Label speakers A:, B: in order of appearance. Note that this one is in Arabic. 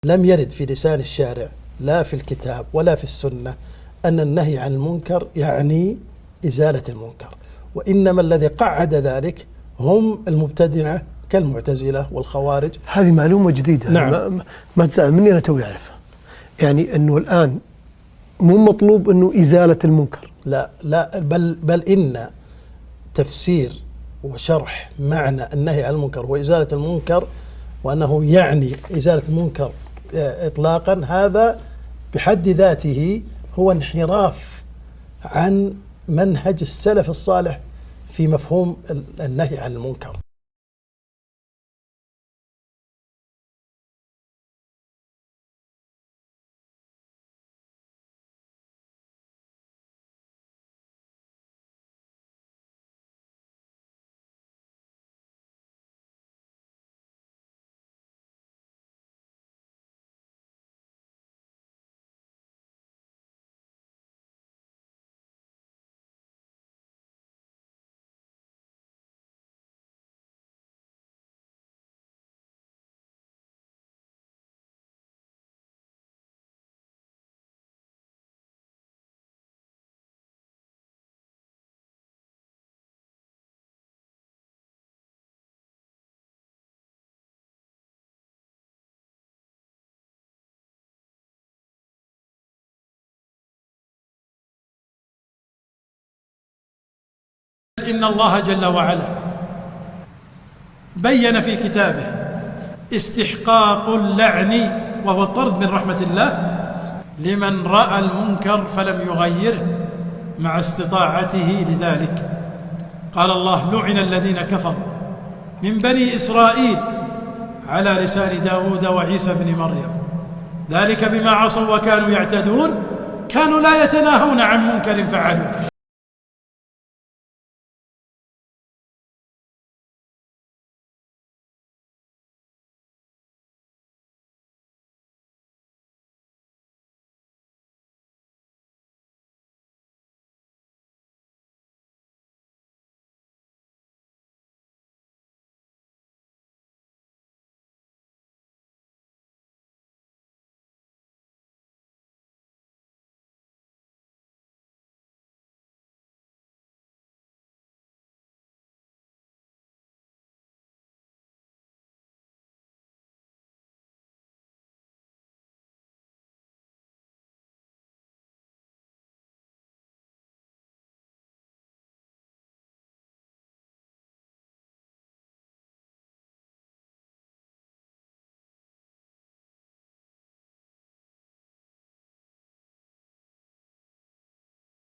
A: لم يرد في لسان الشارع لا في الكتاب ولا في السنة أن النهي عن المنكر يعني إزالة المنكر، وإنما الذي قعد ذلك هم المبتدعة كالمعتزلة والخوارج.
B: هذه معلومة جديدة.
A: نعم.
B: ما تزعل مني، أنا توي أعرفها. يعني أنه الآن مو مطلوب أنه إزالة المنكر،
A: لا بل إن تفسير وشرح معنى النهي عن المنكر وإزالة المنكر، وأنه يعني إزالة المنكر إطلاقا، هذا بحد ذاته هو انحراف عن منهج السلف الصالح في مفهوم النهي عن المنكر.
C: إن الله جل وعلا بين في كتابه استحقاق اللعن وهو الطرد من رحمة الله لمن رأى المنكر فلم يغيره مع استطاعته لذلك. قال الله: لعن الذين كفروا من بني إسرائيل على لسان داود وعيسى بن مريم ذلك بما عصوا وكانوا يعتدون كانوا لا يتناهون عن منكر فعلوه.